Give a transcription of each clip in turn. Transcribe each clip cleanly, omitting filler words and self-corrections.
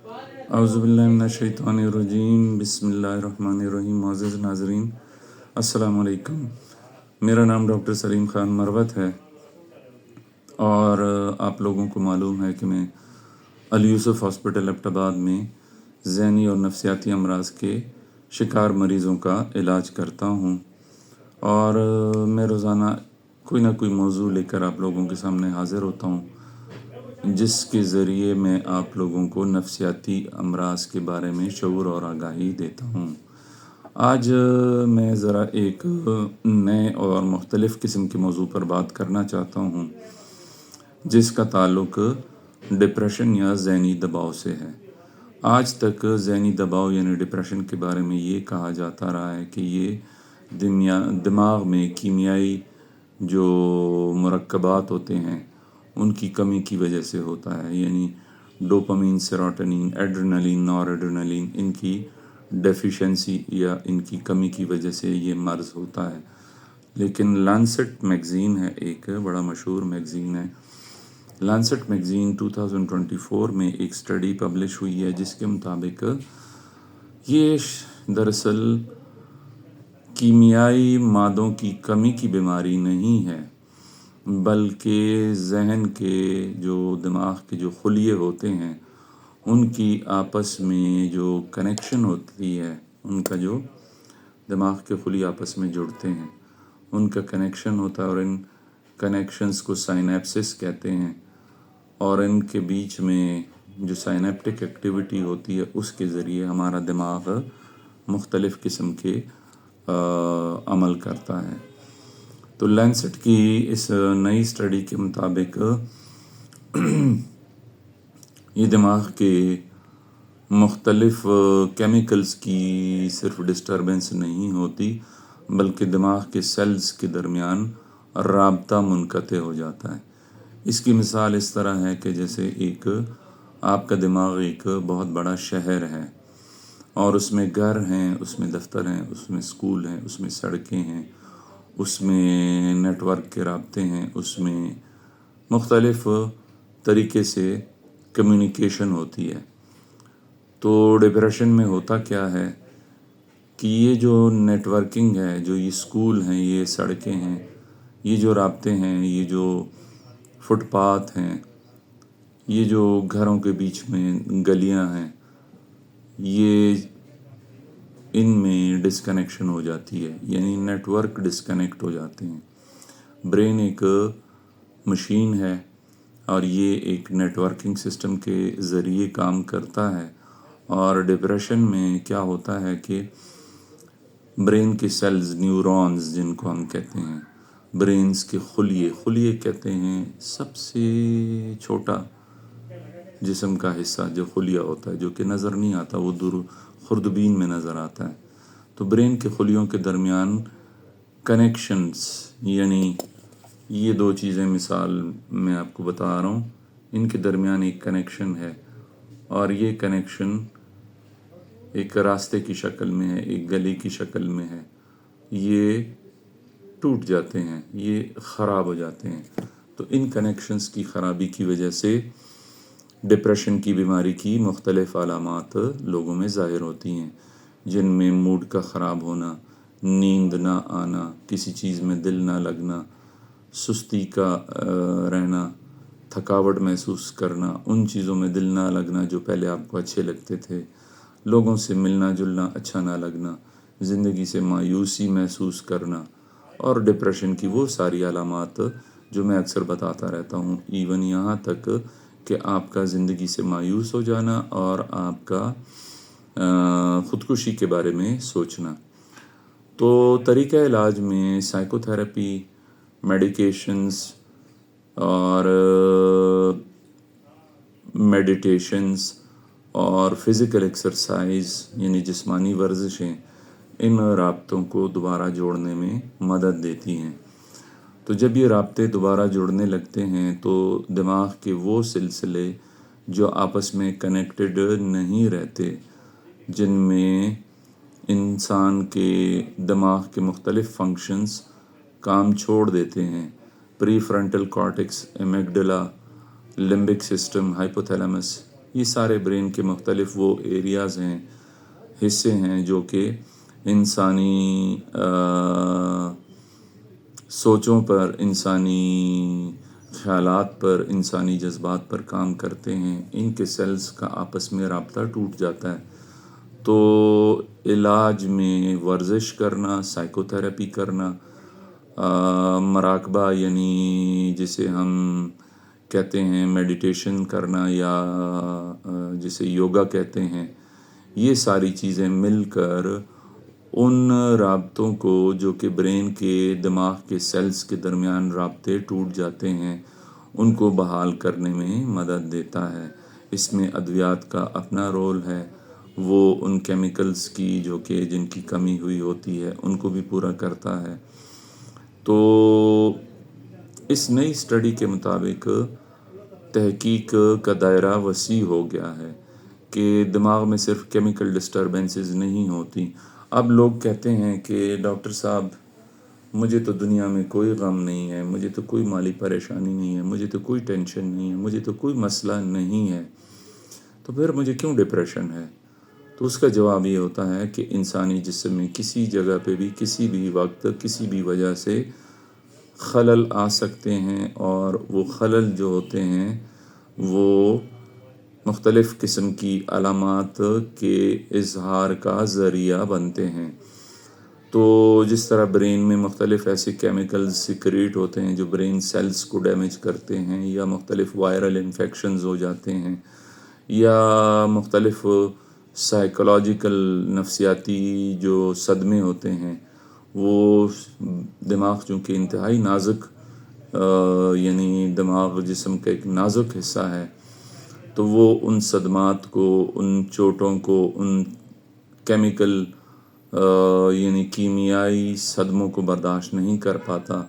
اعوذ باللہ من الشیطان الرجیم، بسم اللہ الرحمن الرحیم۔ معزز ناظرین، السلام علیکم۔ میرا نام ڈاکٹر سلیم خان مروت ہے، اور آپ لوگوں کو معلوم ہے کہ میں علی یوسف ہاسپٹل ایبٹ آباد میں ذہنی اور نفسیاتی امراض کے شکار مریضوں کا علاج کرتا ہوں، اور میں روزانہ کوئی نہ کوئی موضوع لے کر آپ لوگوں کے سامنے حاضر ہوتا ہوں، جس کے ذریعے میں آپ لوگوں کو نفسیاتی امراض کے بارے میں شعور اور آگاہی دیتا ہوں۔ آج میں ذرا ایک نئے اور مختلف قسم کے موضوع پر بات کرنا چاہتا ہوں، جس کا تعلق ڈپریشن یا ذہنی دباؤ سے ہے۔ آج تک ذہنی دباؤ یعنی ڈپریشن کے بارے میں یہ کہا جاتا رہا ہے کہ یہ دماغ میں کیمیائی جو مرکبات ہوتے ہیں ان کی کمی کی وجہ سے ہوتا ہے، یعنی ڈوپامین، سیروٹونین، ایڈرینلین، نور ایڈرینلین، ان کی ڈیفیشنسی یا ان کی کمی کی وجہ سے یہ مرض ہوتا ہے۔ لیکن لانسٹ میگزین ہے، ایک بڑا مشہور میگزین ہے، لانسٹ میگزین 2024 میں ایک سٹڈی پبلش ہوئی ہے، جس کے مطابق یہ دراصل کیمیائی مادوں کی کمی کی بیماری نہیں ہے، بلکہ ذہن کے جو دماغ کے جو خلیے ہوتے ہیں ان کی آپس میں جو کنیکشن ہوتی ہے، ان کا جو دماغ کے خلیے آپس میں جڑتے ہیں ان کا کنیکشن ہوتا ہے، اور ان کنیکشنز کو سائنیپسس کہتے ہیں، اور ان کے بیچ میں جو سائنیپٹک ایکٹیویٹی ہوتی ہے اس کے ذریعے ہمارا دماغ مختلف قسم کے عمل کرتا ہے۔ تو لینسٹ کی اس نئی سٹڈی کے مطابق یہ دماغ کے مختلف کیمیکلز کی صرف ڈسٹربنس نہیں ہوتی، بلکہ دماغ کے سیلز کے درمیان رابطہ منقطع ہو جاتا ہے۔ اس کی مثال اس طرح ہے کہ جیسے ایک آپ کا دماغ ایک بہت بڑا شہر ہے، اور اس میں گھر ہیں، اس میں دفتر ہیں، اس میں اسکول ہیں، اس میں سڑکیں ہیں، اس میں نیٹ ورک کے رابطے ہیں، اس میں مختلف طریقے سے کمیونیکیشن ہوتی ہے۔ تو ڈپریشن میں ہوتا کیا ہے کہ یہ جو نیٹ ورکنگ ہے، جو یہ اسکول ہیں، یہ سڑکیں ہیں، یہ جو رابطے ہیں، یہ جو فٹ پاتھ ہیں، یہ جو گھروں کے بیچ میں گلیاں ہیں، یہ ان میں ڈسکنیکشن ہو جاتی ہے، یعنی نیٹ ورک ڈسکنیکٹ ہو جاتے ہیں۔ برین ایک مشین ہے، اور یہ ایک نیٹ ورکنگ سسٹم کے ذریعے کام کرتا ہے، اور ڈپریشن میں کیا ہوتا ہے کہ برین کے سیلز، نیورونز جن کو ہم کہتے ہیں، برینز کے خلیے کہتے ہیں سب سے چھوٹا جسم کا حصہ جو خلیہ ہوتا ہے، جو کہ نظر نہیں آتا، وہ دور خوردبین میں نظر آتا ہے۔ تو برین کے خلیوں کے درمیان کنیکشنز، یعنی یہ دو چیزیں مثال میں آپ کو بتا رہا ہوں، ان کے درمیان ایک کنیکشن ہے، اور یہ کنیکشن ایک راستے کی شکل میں ہے، ایک گلی کی شکل میں ہے، یہ ٹوٹ جاتے ہیں، یہ خراب ہو جاتے ہیں۔ تو ان کنیکشنز کی خرابی کی وجہ سے ڈپریشن کی بیماری کی مختلف علامات لوگوں میں ظاہر ہوتی ہیں، جن میں موڈ کا خراب ہونا، نیند نہ آنا، کسی چیز میں دل نہ لگنا، سستی کا رہنا، تھکاوٹ محسوس کرنا، ان چیزوں میں دل نہ لگنا جو پہلے آپ کو اچھے لگتے تھے، لوگوں سے ملنا جلنا اچھا نہ لگنا، زندگی سے مایوسی محسوس کرنا، اور ڈپریشن کی وہ ساری علامات جو میں اکثر بتاتا رہتا ہوں، ایون یہاں تک کہ آپ کا زندگی سے مایوس ہو جانا اور آپ کا خودکشی کے بارے میں سوچنا۔ تو طریقہ علاج میں سائیکو تھراپی، میڈیکیشنز اور میڈیٹیشنز اور فزیکل ایکسرسائز یعنی جسمانی ورزشیں ان رابطوں کو دوبارہ جوڑنے میں مدد دیتی ہیں۔ تو جب یہ رابطے دوبارہ جڑنے لگتے ہیں تو دماغ کے وہ سلسلے جو آپس میں کنیکٹڈ نہیں رہتے، جن میں انسان کے دماغ کے مختلف فنکشنز کام چھوڑ دیتے ہیں، pre frontal cortex, amygdala, limbic system, hypothalamus, یہ سارے برین کے مختلف وہ ایریاز ہیں، حصے ہیں جو کہ انسانی سوچوں پر، انسانی خیالات پر، انسانی جذبات پر کام کرتے ہیں۔ ان کے سیلز کا آپس میں رابطہ ٹوٹ جاتا ہے، تو علاج میں ورزش کرنا، سائیکو تھراپی کرنا، مراقبہ یعنی جسے ہم کہتے ہیں میڈیٹیشن کرنا یا جسے یوگا کہتے ہیں، یہ ساری چیزیں مل کر ان رابطوں کو جو کہ برین کے دماغ کے سیلز کے درمیان رابطے ٹوٹ جاتے ہیں ان کو بحال کرنے میں مدد دیتا ہے۔ اس میں ادویات کا اپنا رول ہے، وہ ان کیمیکلز کی جو کہ جن کی کمی ہوئی ہوتی ہے ان کو بھی پورا کرتا ہے۔ تو اس نئی اسٹڈی کے مطابق تحقیق کا دائرہ وسیع ہو گیا ہے کہ دماغ میں صرف کیمیکل ڈسٹربنسز نہیں ہوتی۔ اب لوگ کہتے ہیں کہ ڈاکٹر صاحب مجھے تو دنیا میں کوئی غم نہیں ہے، مجھے تو کوئی مالی پریشانی نہیں ہے، مجھے تو کوئی ٹینشن نہیں ہے، مجھے تو کوئی مسئلہ نہیں ہے، تو پھر مجھے کیوں ڈپریشن ہے؟ تو اس کا جواب یہ ہوتا ہے کہ انسانی جسم میں کسی جگہ پہ بھی کسی بھی وقت کسی بھی وجہ سے خلل آ سکتے ہیں، اور وہ خلل جو ہوتے ہیں وہ مختلف قسم کی علامات کے اظہار کا ذریعہ بنتے ہیں۔ تو جس طرح برین میں مختلف ایسے کیمیکلز سیکریٹ ہوتے ہیں جو برین سیلز کو ڈیمیج کرتے ہیں، یا مختلف وائرل انفیکشنز ہو جاتے ہیں، یا مختلف سائیکولوجیکل نفسیاتی جو صدمے ہوتے ہیں، وہ دماغ چونکہ انتہائی نازک یعنی دماغ جسم کا ایک نازک حصہ ہے، تو وہ ان صدمات کو، ان چوٹوں کو، ان کیمیکل یعنی کیمیائی صدموں کو برداشت نہیں کر پاتا،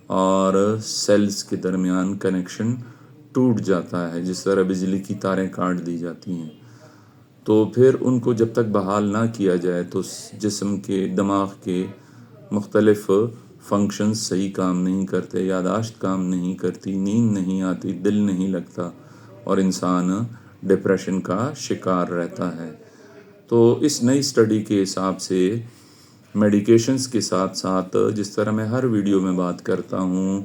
اور سیلز کے درمیان کنیکشن ٹوٹ جاتا ہے، جس طرح بجلی کی تاریں کاٹ دی جاتی ہیں۔ تو پھر ان کو جب تک بحال نہ کیا جائے تو جسم کے، دماغ کے مختلف فنکشنز صحیح کام نہیں کرتے، یاداشت کام نہیں کرتی، نیند نہیں آتی، دل نہیں لگتا، اور انسان ڈپریشن کا شکار رہتا ہے۔ تو اس نئی اسٹڈی کے حساب سے میڈیکیشنز کے ساتھ ساتھ، جس طرح میں ہر ویڈیو میں بات کرتا ہوں،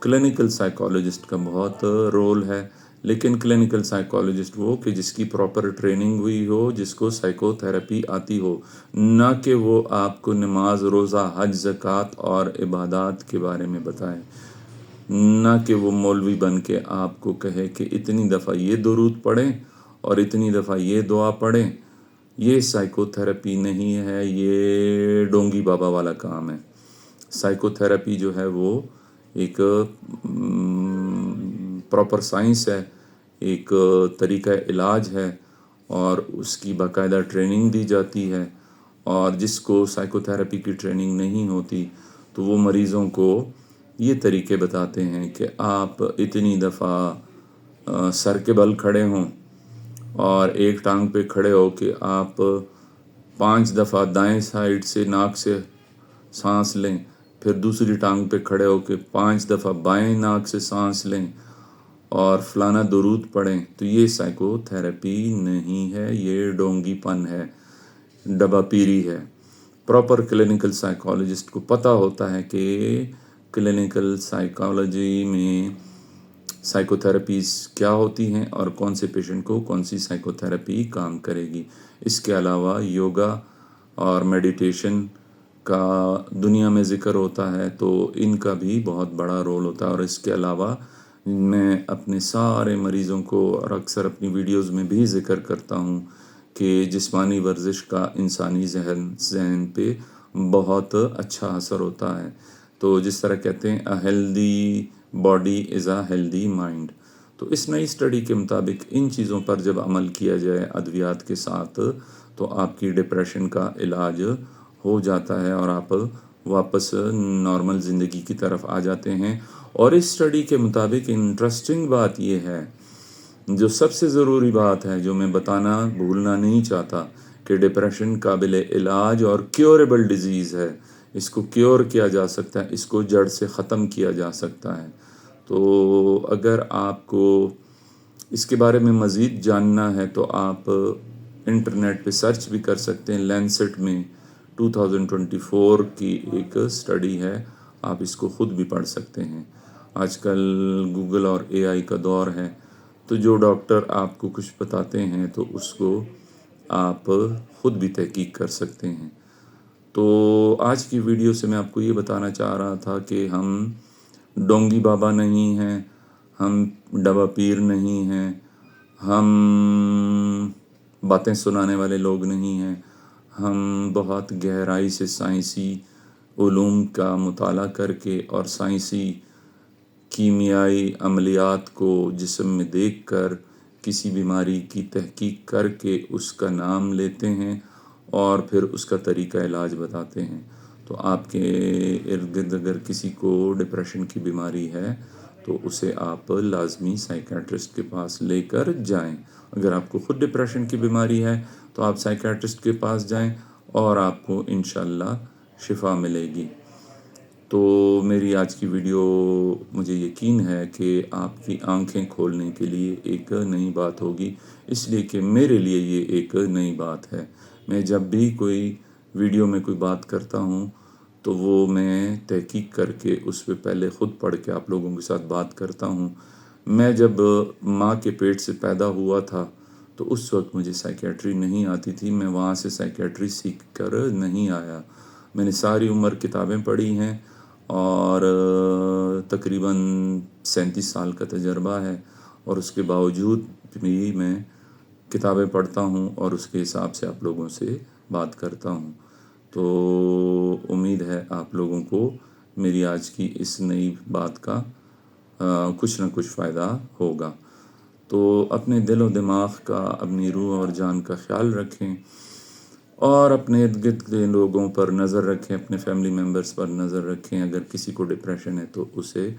کلینکل سائیکالوجسٹ کا بہت رول ہے، لیکن کلینکل سائیکالوجسٹ وہ کہ جس کی پراپر ٹریننگ ہوئی ہو، جس کو سائیکو تھراپی آتی ہو، نہ کہ وہ آپ کو نماز، روزہ، حج، زکوٰۃ اور عبادات کے بارے میں بتائے، نہ کہ وہ مولوی بن کے آپ کو کہے کہ اتنی دفعہ یہ درود پڑھیں اور اتنی دفعہ یہ دعا پڑھیں۔ یہ سائیکو تھراپی نہیں ہے، یہ ڈونگی بابا والا کام ہے۔ سائیکو تھراپی جو ہے وہ ایک پراپر سائنس ہے، ایک طریقہ علاج ہے، اور اس کی باقاعدہ ٹریننگ دی جاتی ہے، اور جس کو سائیکو تھراپی کی ٹریننگ نہیں ہوتی تو وہ مریضوں کو یہ طریقے بتاتے ہیں کہ آپ اتنی دفعہ سر کے بل کھڑے ہوں، اور ایک ٹانگ پہ کھڑے ہو کہ آپ 5 دفعہ دائیں سائیڈ سے ناک سے سانس لیں، پھر دوسری ٹانگ پہ کھڑے ہو کے 5 دفعہ بائیں ناک سے سانس لیں اور فلانا درود پڑھیں۔ تو یہ سائیکو تھراپی نہیں ہے، یہ ڈونگی پن ہے، ڈبہ پیری ہے۔ پراپر کلینکل سائیکالوجسٹ کو پتہ ہوتا ہے کہ کلینکل سائیکالوجی میں سائیکو تھراپیز کیا ہوتی ہیں اور کون سے پیشنٹ کو کون سی سائیکو تھراپی کام کرے گی۔ اس کے علاوہ یوگا اور میڈیٹیشن کا دنیا میں ذکر ہوتا ہے، تو ان کا بھی بہت بڑا رول ہوتا ہے۔ اور اس کے علاوہ میں اپنے سارے مریضوں کو، اور اکثر اپنی ویڈیوز میں بھی ذکر کرتا ہوں کہ جسمانی ورزش کا انسانی ذہن پہ بہت اچھا اثر ہوتا ہے۔ تو جس طرح کہتے ہیں a healthy body is a healthy mind, تو اس نئی اسٹڈی کے مطابق ان چیزوں پر جب عمل کیا جائے ادویات کے ساتھ تو آپ کی ڈپریشن کا علاج ہو جاتا ہے، اور آپ واپس نارمل زندگی کی طرف آ جاتے ہیں۔ اور اس اسٹڈی کے مطابق انٹرسٹنگ بات یہ ہے، جو سب سے ضروری بات ہے، جو میں بتانا بھولنا نہیں چاہتا، کہ ڈپریشن قابل علاج اور کیوریبل ڈیزیز ہے، اس کو کیور کیا جا سکتا ہے، اس کو جڑ سے ختم کیا جا سکتا ہے۔ تو اگر آپ کو اس کے بارے میں مزید جاننا ہے تو آپ انٹرنیٹ پہ سرچ بھی کر سکتے ہیں. لینسٹ میں 2024 کی ایک اسٹڈی ہے، آپ اس کو خود بھی پڑھ سکتے ہیں. آج کل گوگل اور AI کا دور ہے، تو جو ڈاکٹر آپ کو کچھ بتاتے ہیں تو اس کو آپ خود بھی تحقیق کر سکتے ہیں. تو آج کی ویڈیو سے میں آپ کو یہ بتانا چاہ رہا تھا کہ ہم ڈونگی بابا نہیں ہیں، ہم ڈبا پیر نہیں ہیں، ہم باتیں سنانے والے لوگ نہیں ہیں. ہم بہت گہرائی سے سائنسی علوم کا مطالعہ کر کے اور سائنسی کیمیائی عملیات کو جسم میں دیکھ کر کسی بیماری کی تحقیق کر کے اس کا نام لیتے ہیں اور پھر اس کا طریقہ علاج بتاتے ہیں. تو آپ کے ارد گرد اگر کسی کو ڈپریشن کی بیماری ہے تو اسے آپ لازمی سائیکیٹرسٹ کے پاس لے کر جائیں. اگر آپ کو خود ڈپریشن کی بیماری ہے تو آپ سائیکیٹرسٹ کے پاس جائیں اور آپ کو انشاءاللہ شفا ملے گی. تو میری آج کی ویڈیو مجھے یقین ہے کہ آپ کی آنکھیں کھولنے کے لیے ایک نئی بات ہوگی، اس لیے کہ میرے لیے یہ ایک نئی بات ہے. میں جب بھی کوئی ویڈیو میں کوئی بات کرتا ہوں تو وہ میں تحقیق کر کے اس پہ پہلے خود پڑھ کے آپ لوگوں کے ساتھ بات کرتا ہوں. میں جب ماں کے پیٹ سے پیدا ہوا تھا تو اس وقت مجھے سائیکیٹری نہیں آتی تھی، میں وہاں سے سائیکیٹری سیکھ کر نہیں آیا. میں نے ساری عمر کتابیں پڑھی ہیں اور تقریباً 37 سال کا تجربہ ہے، اور اس کے باوجود بھی میں کتابیں پڑھتا ہوں اور اس کے حساب سے آپ لوگوں سے بات کرتا ہوں. تو امید ہے آپ لوگوں کو میری آج کی اس نئی بات کا کچھ نہ کچھ فائدہ ہوگا. تو اپنے دل و دماغ کا، اپنی روح اور جان کا خیال رکھیں اور اپنے ارد گرد کے لوگوں پر نظر رکھیں، اپنے فیملی ممبرز پر نظر رکھیں. اگر کسی کو ڈپریشن ہے تو اسے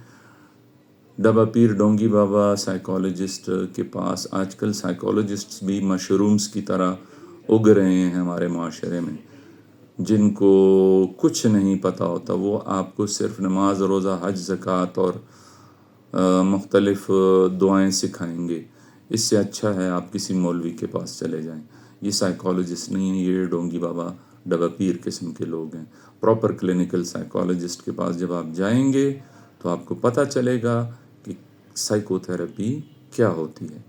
ڈبا پیر ڈونگی بابا سائیکالوجسٹ کے پاس، آج کل سائیکالوجسٹس بھی مشرومز کی طرح اگ رہے ہیں ہمارے معاشرے میں، جن کو کچھ نہیں پتہ ہوتا. وہ آپ کو صرف نماز، روزہ، حج، زکوٰۃ اور مختلف دعائیں سکھائیں گے. اس سے اچھا ہے آپ کسی مولوی کے پاس چلے جائیں. یہ سائیکالوجسٹ نہیں ہیں، یہ ڈونگی بابا ڈبا پیر قسم کے لوگ ہیں. پراپر کلینکل سائیکالوجسٹ کے پاس جب آپ جائیں گے تو آپ کو پتہ چلے گا کہ سائیکو تھیراپی کیا ہوتی ہے.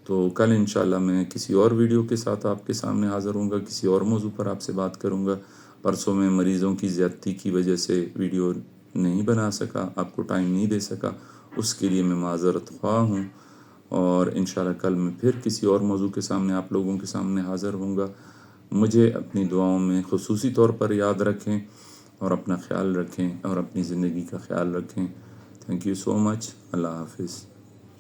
تو کل انشاءاللہ میں کسی اور ویڈیو کے ساتھ آپ کے سامنے حاضر ہوں گا، کسی اور موضوع پر آپ سے بات کروں گا. پرسوں میں مریضوں کی زیادتی کی وجہ سے ویڈیو نہیں بنا سکا، آپ کو ٹائم نہیں دے سکا، اس کے لیے میں معذرت خواہ ہوں. اور انشاءاللہ کل میں پھر کسی اور موضوع کے سامنے آپ لوگوں کے سامنے حاضر ہوں گا. مجھے اپنی دعاؤں میں خصوصی طور پر یاد رکھیں اور اپنا خیال رکھیں اور اپنی زندگی کا خیال رکھیں. تھینک یو سو مچ. اللہ حافظ.